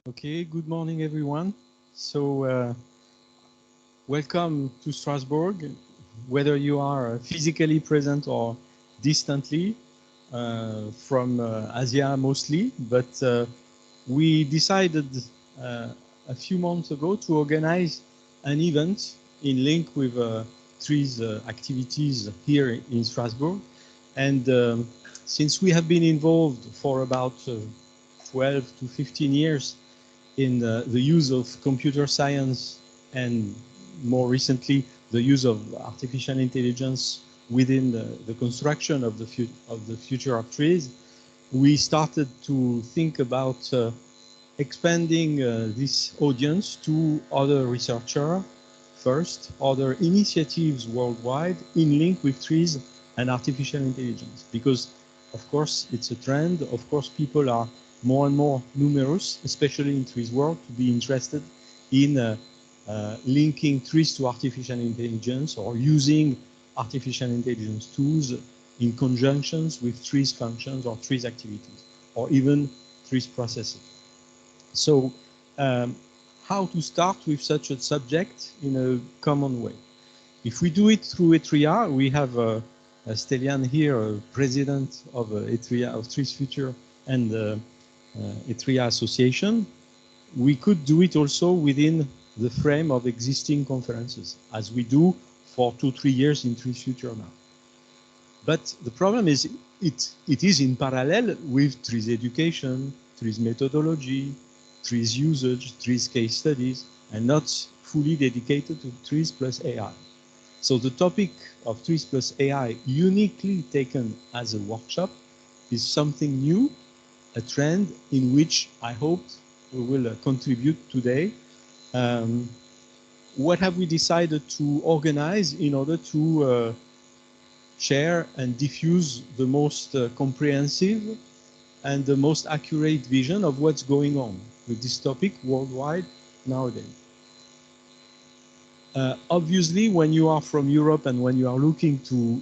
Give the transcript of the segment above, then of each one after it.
Okay, good morning, everyone. Welcome to Strasbourg, whether you are physically present or distantly from Asia mostly. But we decided uh, a few months ago to organize an event in link with TRIZ activities here in Strasbourg. And since we have been involved for about 12 to 15 years in the use of computer science and more recently the use of artificial intelligence within the construction of the future of trees, we started to think about expanding this audience to other researchers first, other initiatives worldwide in link with trees and artificial intelligence. Because, of course, it's a trend. Of course, people are more and more numerous, especially in trees world, to be interested in linking trees to artificial intelligence or using artificial intelligence tools in conjunctions with trees functions or trees activities, or even trees processes. So how to start with such a subject in a common way? If we do it through ETRIA, we have Stelian here, president of ETRIA, of Trees Future and ETRIA Association. We could do it also within the frame of existing conferences, as we do for 2-3 years in Trees Future now. But the problem is it is in parallel with trees education, trees methodology, trees usage, trees case studies, and not fully dedicated to trees plus AI. So the topic of trees plus AI uniquely taken as a workshop is something new, a trend in which I hope we will contribute today. What have we decided to organize in order to share and diffuse the most comprehensive and the most accurate vision of what's going on with this topic worldwide nowadays? Obviously, when you are from Europe and when you are looking to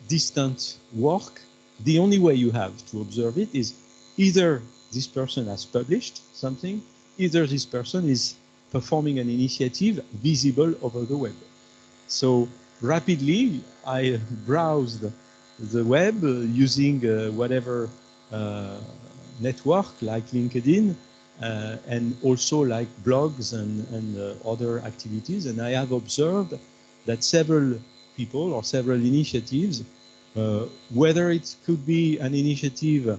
distant work, the only way you have to observe it is either this person has published something, either this person is performing an initiative visible over the web. So rapidly, I browsed the web using whatever network like LinkedIn and also like blogs and other activities. And I have observed that several people or several initiatives, whether it could be an initiative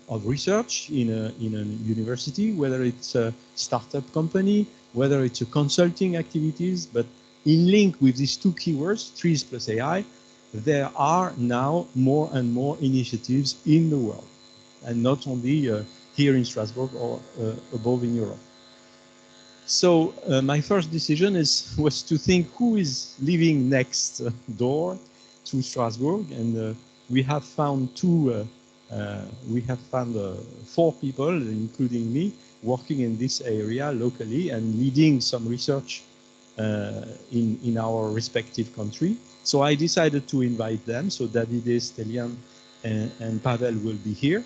of research in a university, whether it's a startup company, whether it's a consulting activities, but in link with these two keywords, trees plus AI, there are now more and more initiatives in the world, and not only here in Strasbourg or above in Europe. So my first decision was to think who is living next door to Strasbourg, and we have found four people, including me, working in this area locally and leading some research in our respective country. So I decided to invite them. So Davide, Stelian, and Pavel will be here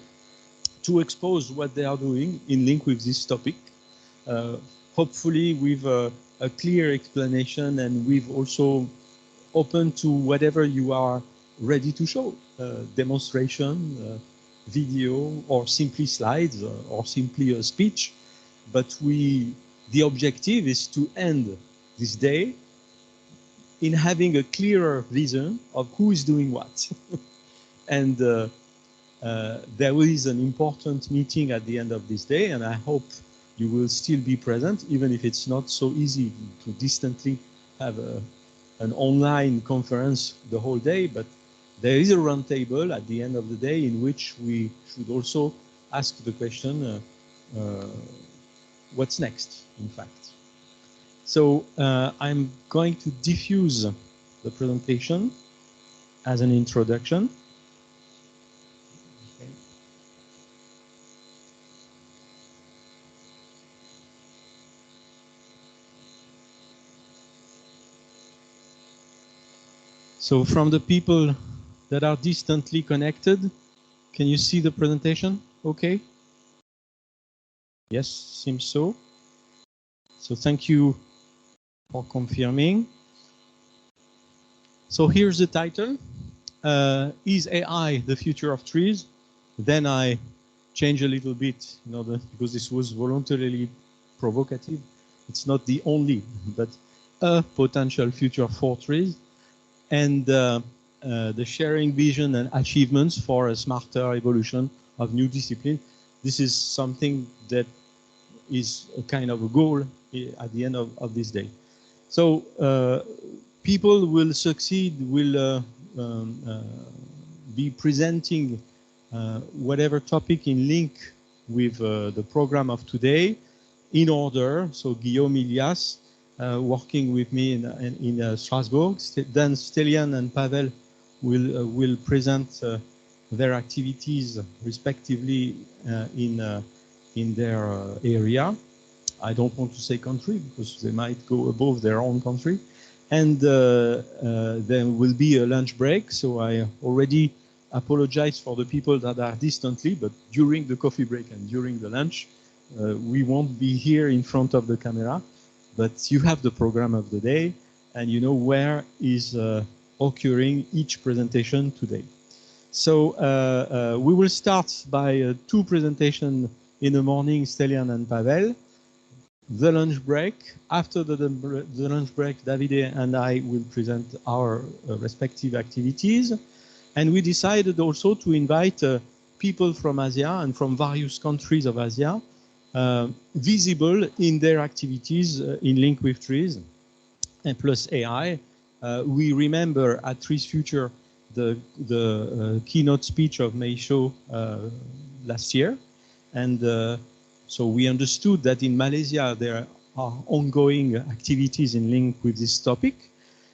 to expose what they are doing in link with this topic, hopefully with a clear explanation, and we've also open to whatever you are ready to show, demonstration, video, or simply slides, or simply a speech. But the objective is to end this day in having a clearer vision of who is doing what. And there is an important meeting at the end of this day, and I hope you will still be present, even if it's not so easy to distantly have an online conference the whole day. But there is a roundtable at the end of the day in which we should also ask the question, what's next, in fact. So I'm going to diffuse the presentation as an introduction. Okay. So from the people that are distantly connected, can you see the presentation? Okay. Yes, seems so. So thank you for confirming. So here's the title. Is AI the future of trees? Then I change a little bit in order, because this was voluntarily provocative. It's not the only, but a potential future for trees. And the sharing vision and achievements for a smarter evolution of new discipline. This is something that is a kind of a goal at the end of this day. So people will succeed, will be presenting whatever topic in link with the program of today in order. So Guillaume Ilias working with me in Strasbourg. Then Stelian and Pavel will present their activities respectively in their area. I don't want to say country because they might go above their own country. And there will be a lunch break. So I already apologize for the people that are distantly, but during the coffee break and during the lunch, we won't be here in front of the camera, but you have the program of the day and you know where is occurring each presentation today. So we will start by two presentations in the morning, Stelian and Pavel. The lunch break. After the lunch break, Davide and I will present our respective activities. And we decided also to invite people from Asia and from various countries of Asia visible in their activities in link with trees and plus AI. We remember at Trees Future the keynote speech of Mei Shou last year. And so we understood that in Malaysia there are ongoing activities in link with this topic.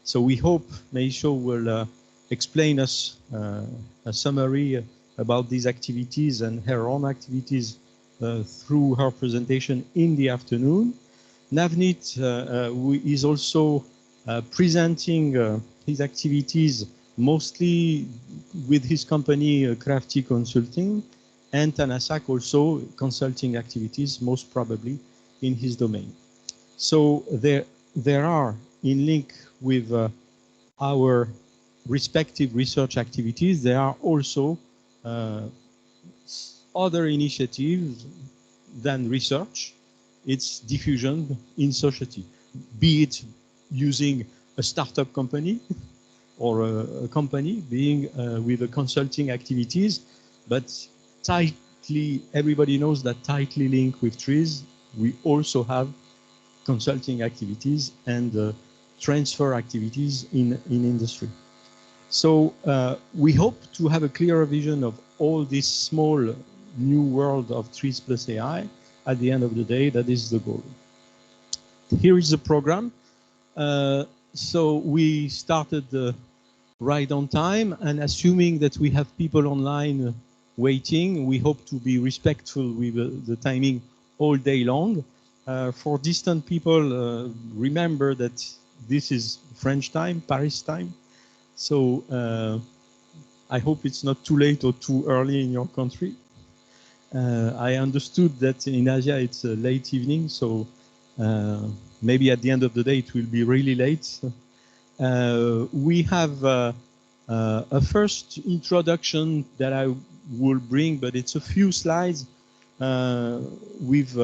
So we hope Mei Shou will explain us a summary about these activities and her own activities through her presentation in the afternoon. Navneet is also presenting his activities mostly with his company Crafty Consulting, and Tanasak also consulting activities, most probably in his domain. So there are, in link with our respective research activities, there are also other initiatives than research. It's diffusion in society, be it using a startup company or a company being with a consulting activities, but tightly, everybody knows that tightly linked with trees, we also have consulting activities and transfer activities in industry. So we hope to have a clearer vision of all this small new world of trees plus AI. At the end of the day, that is the goal. Here is the program. So we started right on time, and assuming that we have people online waiting, we hope to be respectful with the timing all day long. For distant people, remember that this is French time, Paris time. So I hope it's not too late or too early in your country. I understood that in Asia it's a late evening, so maybe at the end of the day it will be really late. We have a first introduction that I will bring, but it's a few slides with,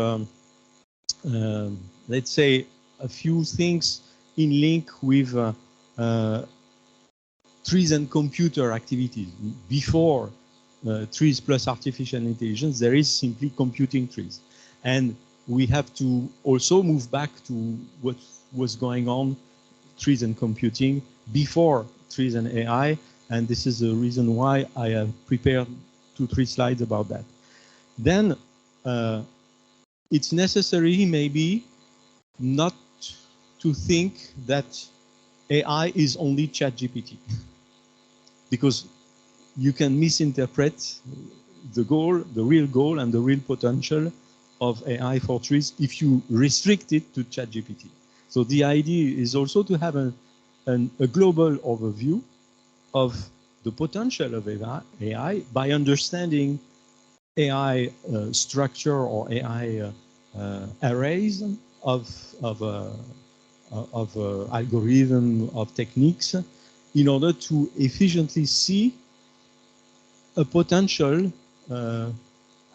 let's say, a few things in link with trees and computer activities. Before trees plus artificial intelligence, there is simply computing trees. And we have to also move back to what was going on, trees and computing, before trees and AI. And this is the reason why I have prepared 2-3 slides about that. Then it's necessary maybe not to think that AI is only ChatGPT, because you can misinterpret the goal, the real goal and the real potential of AI for trees if you restrict it to ChatGPT. So the idea is also to have a global overview of the potential of AI by understanding AI structure or AI arrays of algorithm, of techniques, in order to efficiently see a potential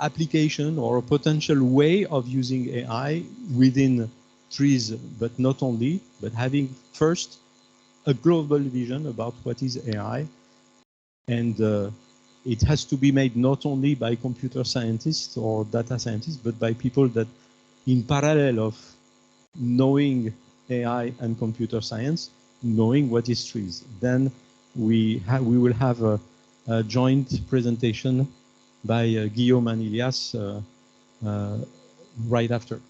application or a potential way of using AI within trees, but not only, but having first a global vision about what is AI. And it has to be made not only by computer scientists or data scientists, but by people that in parallel of knowing AI and computer science, knowing what is trees. Then we will have a joint presentation by Guillaume and Ilias right after.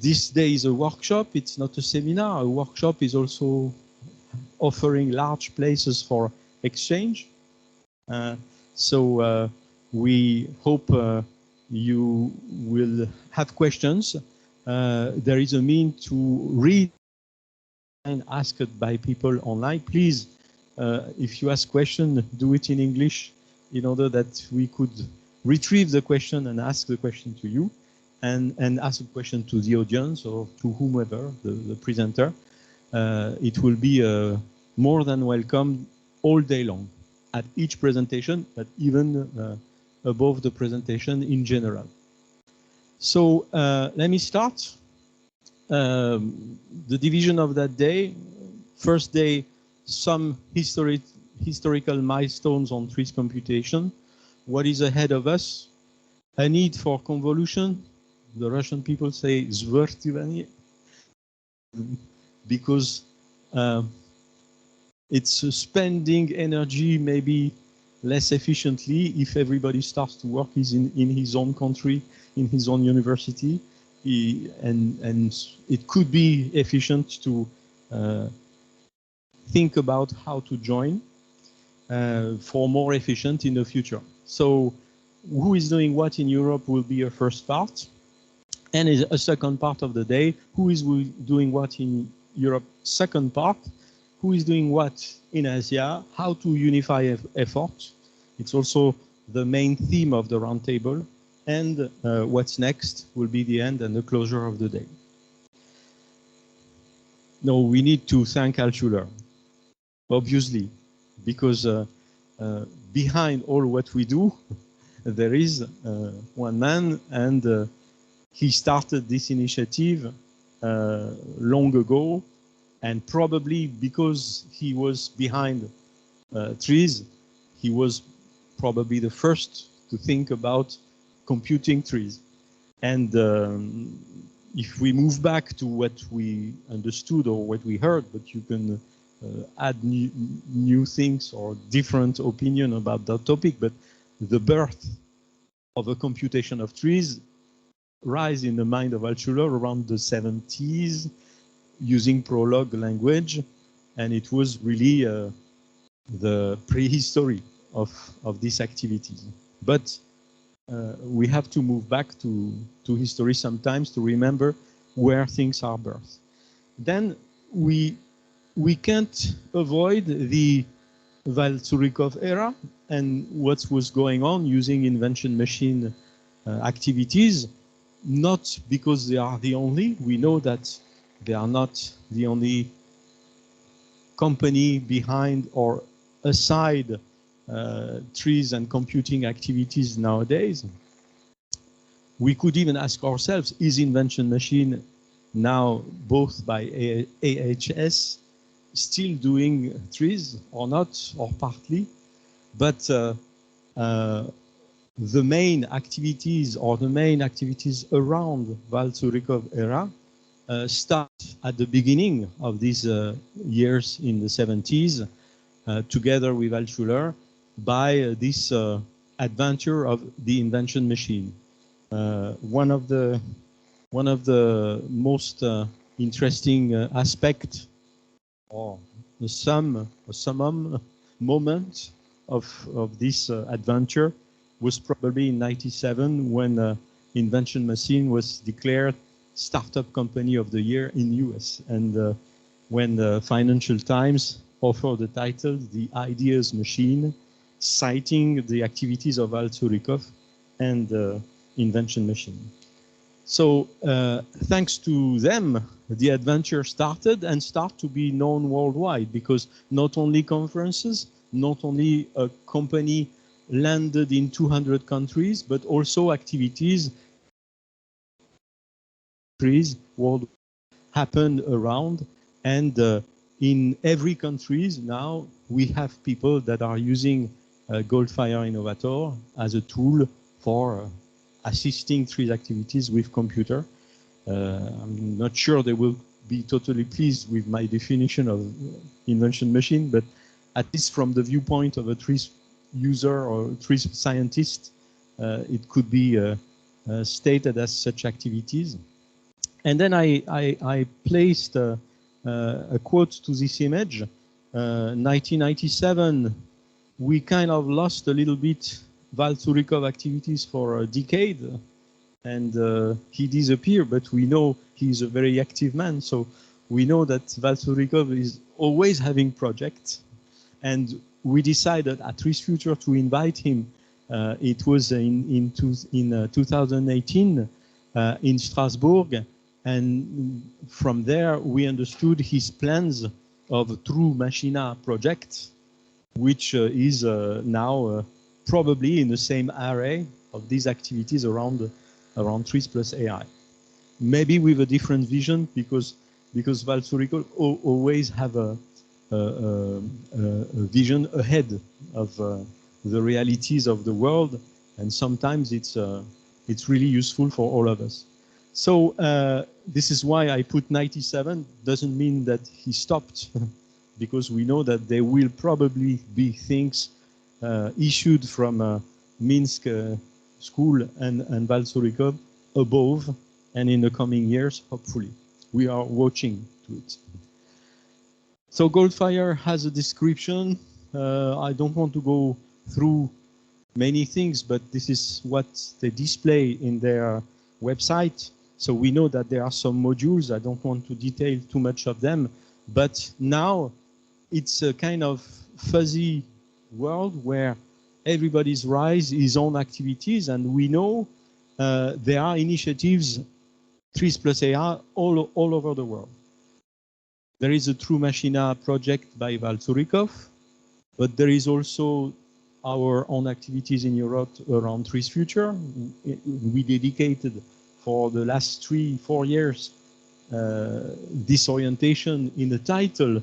This day is a workshop, it's not a seminar. A workshop is also offering large places for exchange. So we hope you will have questions. There is a means to read and asked by people online. Please, if you ask questions, do it in English in order that we could retrieve the question and ask the question to you, and ask a question to the audience or to whomever, the presenter. It will be more than welcome all day long at each presentation, but even above the presentation in general. So let me start. The division of that day. First day, some historical milestones on trees computation. What is ahead of us? A need for convolution. The Russian people say zvertivanie, because it's spending energy maybe less efficiently if everybody starts to work in his own country, in his own university. And it could be efficient to think about how to join for more efficient in the future. So who is doing what in Europe will be a first part. And a second part of the day, who is doing what in Europe, second part, who is doing what in Asia, how to unify efforts. It's also the main theme of the roundtable. And what's next will be the end and the closure of the day. No, we need to thank Altshuler, obviously, because behind all what we do, there is one man, and he started this initiative long ago, and probably because he was behind trees, he was probably the first to think about computing trees. And if we move back to what we understood or what we heard, but you can add new things or different opinion about that topic, but the birth of a computation of trees rise in the mind of Altshuler around the 70s using Prolog language, and it was really the prehistory of this activity. But we have to move back to history sometimes to remember where things are birthed. Then we can't avoid the Val-Zurikov era and what was going on using invention machine activities, not because they are the only. We know that they are not the only company behind or aside trees and computing activities nowadays. We could even ask ourselves, is invention machine now both by AHS still doing trees or not, or partly? But the main activities or the main activities around Val-Zurikov era start at the beginning of these years in the 70s, together with Altshuler, by this adventure of the invention machine. One of the most interesting aspect, or the summum moment of this adventure was probably in '97 when Invention Machine was declared Startup Company of the Year in US, and when the Financial Times offered the title The Ideas Machine, citing the activities of Val Surikov and Invention Machine. So thanks to them, the adventure started and start to be known worldwide, because not only conferences, not only a company landed in 200 countries, but also activities world happen around, and in every country now we have people that are using Goldfire Innovator as a tool for assisting trees activities with computer. I'm not sure they will be totally pleased with my definition of invention machine, but at least from the viewpoint of a trees user or trees scientist, it could be stated as such activities. And then I placed a quote to this image. 1997, we kind of lost a little bit Val Surikov activities for a decade, and he disappeared, but we know he's a very active man, so we know that Val Surikov is always having projects, and we decided at TreesFuture to invite him. It was in 2018 in Strasbourg, and from there we understood his plans of True Machina project, which is now probably in the same array of these activities around Trees plus AI. Maybe with a different vision, because Val Surikov always have a vision ahead of the realities of the world, and sometimes it's really useful for all of us. So this is why I put 97. Doesn't mean that he stopped, because we know that there will probably be things issued from Minsk school and Val Surikov above, and in the coming years, hopefully. We are watching to it. So Goldfire has a description. I don't want to go through many things, but this is what they display in their website. So we know that there are some modules. I don't want to detail too much of them, but now it's a kind of fuzzy world where everybody's rise his own activities, and we know there are initiatives, Trees plus AI, all over the world. There is a True Machina project by Val Surikov, but there is also our own activities in Europe around TreesFuture. We dedicated for the last 3-4 years this orientation in the title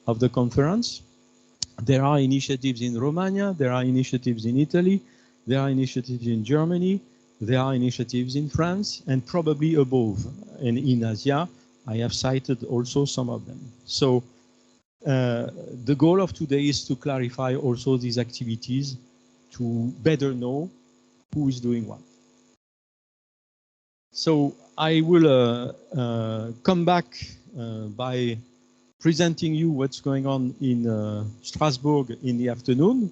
of the conference. There are initiatives in Romania, there are initiatives in Italy, there are initiatives in Germany, there are initiatives in France, and probably above. And in Asia, I have cited also some of them. So the goal of today is to clarify also these activities, to better know who is doing what. So I will come back by presenting you what's going on in Strasbourg in the afternoon,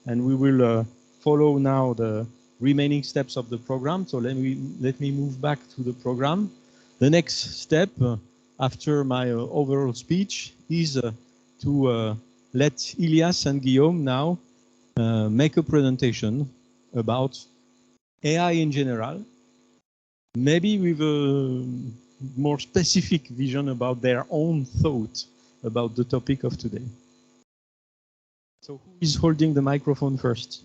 and we will follow now the remaining steps of the program. So let me move back to the program. The next step after my overall speech is to let Ilias and Guillaume now make a presentation about AI in general, maybe with a more specific vision about their own thought about the topic of today. So who is holding the microphone first?